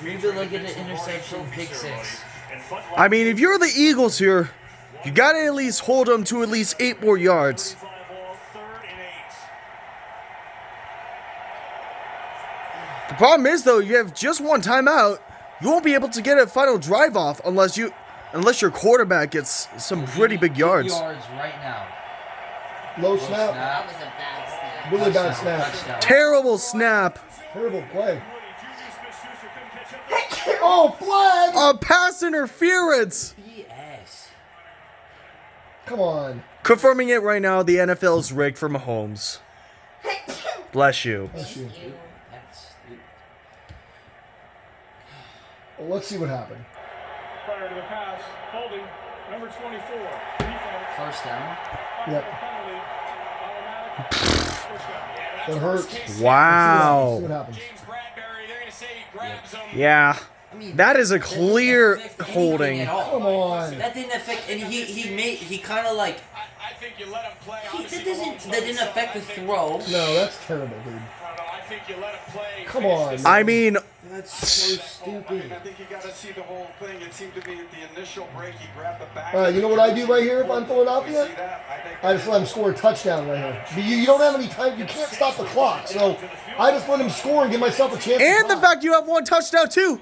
We've been looking at interception, pick 6. I mean, if you're the Eagles here, you got to at least hold them to at least 8 more yards. The problem is, though, you have just one timeout. You won't be able to get a final drive off unless your quarterback gets some pretty big yards. Yards right now. Low snap. That was a bad snap. Really bad snap. Touchdown. Terrible snap. Terrible play. Oh, flag! A pass interference. BS. Come on. Confirming it right now, the NFL is rigged for Mahomes. Bless you. Bless you. That's stupid. Well, let's see what happened. Prior to the pass, holding number 24. First down. Yep. That hurts. Wow. See what happens. Yeah. I mean, That is a that clear didn't affect holding. anything at all. Come on. That didn't affect, and he kind of like, I think you let him play. that didn't affect the throw. No, that's terrible, dude. I think you let him play. Come on. I mean, That's so stupid. I think you got to see the whole thing. It seemed to be the initial break. He grabbed the back. All right, you know what I do right here if I'm Philadelphia? See that? I think I just let him score a touchdown right here. But you don't have any time. You can't stop the clock. So I just let him score and give myself a chance. and to the drive. fact you have one touchdown too.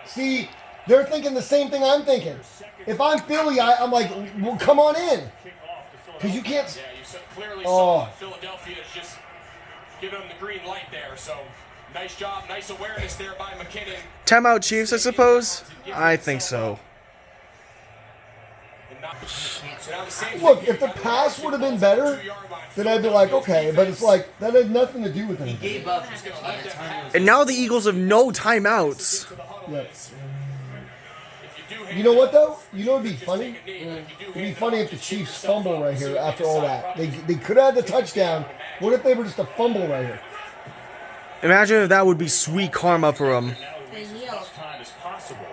See, they're thinking the same thing I'm thinking. If I'm Philly, I'm like, well, come on in. Because you can't. Yeah, you clearly Oh. saw Philadelphia just giving him the green light there. So nice job, nice awareness there by McKinnon. Timeout Chiefs, I suppose. I think so. And not- so now the same Look, thing if the here. pass would have been better, 2-yard line. then I'd be like, okay. But it's like, that had nothing to do with He anything. gave up just a ton. And now the Eagles have no timeouts. Yeah. If you do You know what, though? You know what would be funny? It'd be funny if the Chiefs fumble right here after all that. They could have had the touchdown. What if they were just a fumble right here? Imagine if that would be sweet karma for them. They kneel. time is possible.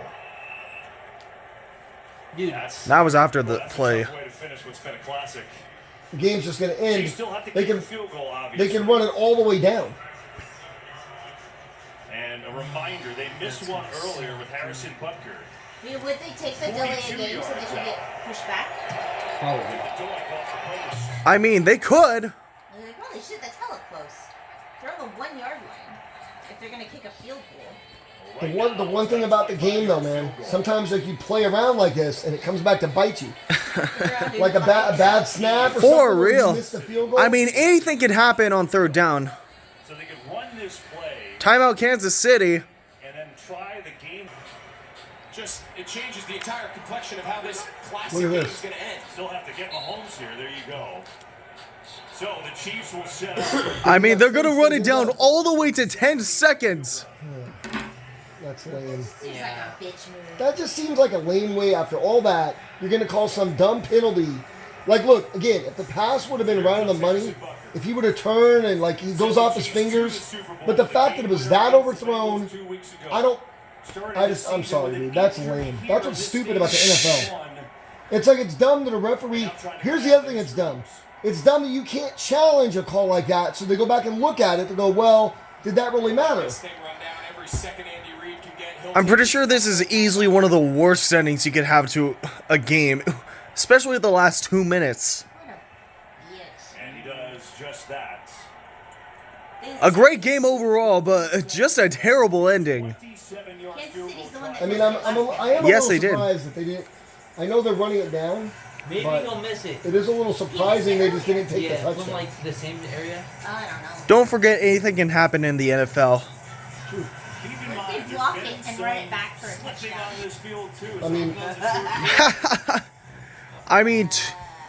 Dude, That was after the play. Way to finish what's been a classic. The game's just going to You end. still have to They kick can a field goal, they obviously. can run it all the way down. And a reminder, they missed one earlier with Harrison Butker. I mean, would they take the delay of game so they could get pushed back? probably. The doink off the post. I mean, they could. They probably should. That's hella close. They're on the 1 yard line if they're gonna kick a field goal. The one thing about the game, though, man, sometimes like you play around like this and it comes back to bite you. Like a bad snap or For something where real. you missed the field goal. I mean, anything can happen on third down. So they could run this play Timeout Kansas City. and then try the game. Just, it changes the entire complexion of how this classic Look at game this. is going to end. Still have to get Mahomes here. There you go. So the Chiefs will set up. I mean, they're going to run it down all the way to 10 seconds. That's lame. Seems Yeah. like a bitch move. That just seems like a lame way after all that. You're going to call some dumb penalty. Like, look, again, if the pass would have been right on the money, if he would have turned and, like, he goes off his fingers. But the fact that it was that overthrown, I'm sorry, dude. That's lame. That's what's stupid about the NFL. It's like it's dumb that a referee. Here's the other thing that's dumb. It's dumb that you can't challenge a call like that, so they go back and look at it to go, well, did that really matter? This thing run down every second Andy Reid can get. He'll I'm pretty sure this is easily one of the worst endings you could have to a game, especially the last 2 minutes. What a bitch. And he does just that. A great game overall, but just a terrible ending. 57-yard Kansas field City's the goal one that. I mean, I am a Yes, little they did. surprised that they didn't. I know they're running it down. Maybe But he'll miss it. it is a little surprising they just didn't take the Yeah, from touchdown. like the same area. I don't know. Don't forget, anything can happen in the NFL. Keep in What mind, if they block it there's and been run it some back for a slipping touchdown? on this field too. I mean- I mean,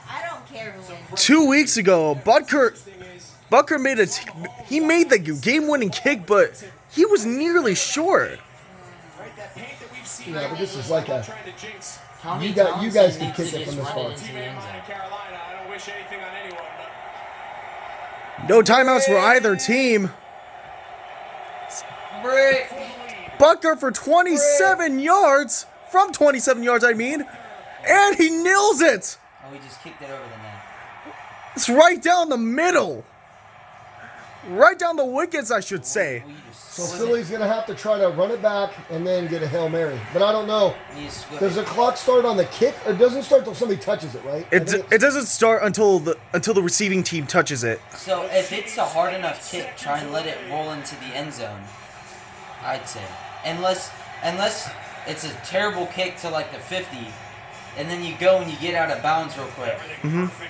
I don't care who wins. 2 weeks ago, Butker made he made the game-winning kick, but he was nearly short. Yeah, but this is like a. Tommy You guys Thompson can needs kick to it from just this run far. it into the end zone. Carolina, I don't wish anything on anyone, but No timeouts for either team. Butker for 27 yards, from 27 yards, I mean, and he nails it. Oh, he just kicked it over the net. It's right down the middle. Right down the wickets, I should say. So Philly's going to have to try to run it back and then get a Hail Mary. But I don't know. Does the clock start on the kick? Or it doesn't start until somebody touches it, right? It doesn't start until the receiving team touches it. So if it's a hard enough kick, try and let it roll into the end zone. I'd say, unless it's a terrible kick to like the 50, and then you go and you get out of bounds real quick.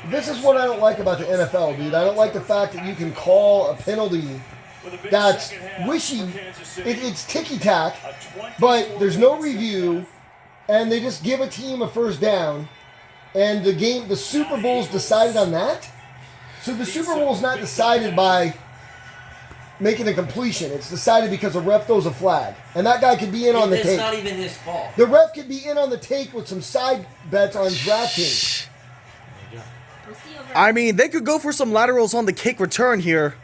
This is what I don't like about the NFL, dude. I don't like the fact that you can call a penalty that's wishy. It's ticky-tack, but there's no review, and they just give a team a first down, and the Super Bowl's decided on that. So the Super Bowl's not decided by making a completion. It's decided because a ref throws a flag, and that guy could be in on the take. It's not even his fault. The ref could be in on the take with some side bets on DraftKings. I mean, they could go for some laterals on the kick return here.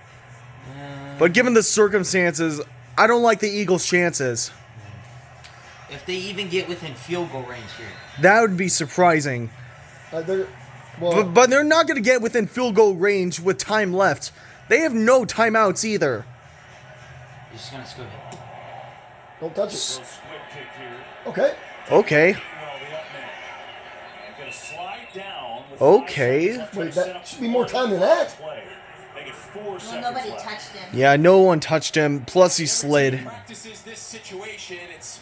But given the circumstances, I don't like the Eagles' chances. If they even get within field goal range here. That would be surprising. Well, But they're not going to get within field goal range with time left. They have no timeouts either. You're just going to scoop it. don't touch it. Okay. Okay. Okay. Wait, that should be more time than that. Well, nobody touched him. Yeah, no one touched him. Plus, he slid. Practices this situation. It's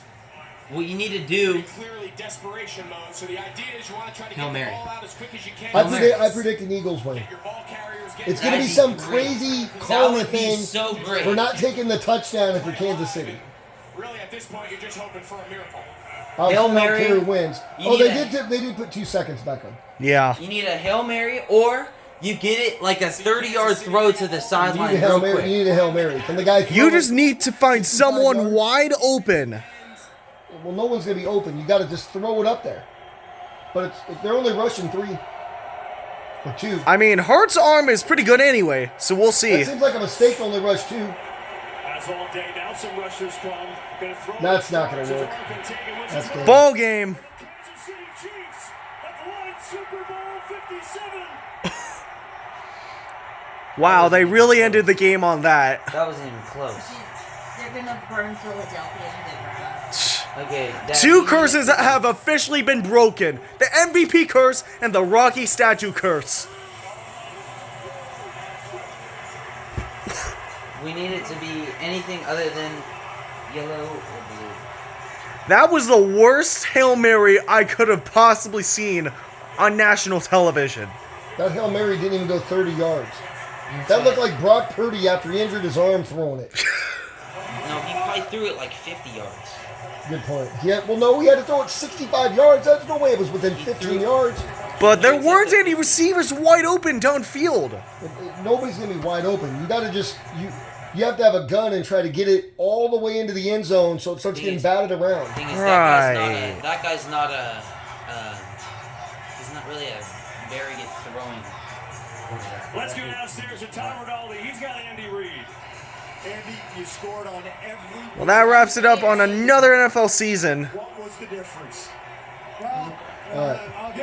What you need to do. clearly desperation mode. So the idea is you want to try to Hail get the Mary. ball out as quick as you can. I predict an Eagles win. Your ball carriers get It's going to be That'd some be great. crazy That karma would be thing so great. for not taking the touchdown if you're Kansas City. really at this point you're just hoping for a miracle. I Hail don't Mary. care who wins. You Oh, need they did put 2 seconds back on. Yeah. You need a Hail Mary, or you get it like a 30-yard throw to the You need sideline a Hail real Mary. quick. You need a Hail Mary. Can the guy throw You it? just need to find someone wide open. Well, no one's going to be open. You got to just throw it up there. But they're only rushing 3 or 2. I mean, Hart's arm is pretty good anyway, so we'll see. It seems like a mistake to only rush 2. As all day now, some rushers come. Gonna throw That's not going to work. That's good. Ball game. Kansas City Chiefs have won Super Bowl 57. Wow, they really ended the game on that. That wasn't even close. They're gonna burn Philadelphia to the ground. Okay. that- 2 curses have officially been broken. The MVP curse and the Rocky statue curse. We need it to be anything other than yellow or blue. That was the worst Hail Mary I could have possibly seen on national television. That Hail Mary didn't even go 30 yards. That looked like Brock Purdy after he injured his arm throwing it. No, he probably threw it like 50 yards. Good point. He had to throw it 65 yards. There's no way it was within 15 yards. But there weren't any receivers wide open downfield. Nobody's going to be wide open. You got to just... You have to have a gun and try to get it all the way into the end zone so it starts getting batted around. Thing is, Right. that guy's not a he's not really a very good throwing quarterback. Let's go downstairs to Tom Rinaldi. He's got Andy Reid. Andy, you scored on every. Well, that wraps it up on another NFL season. What was the difference? Well, All right. I'll get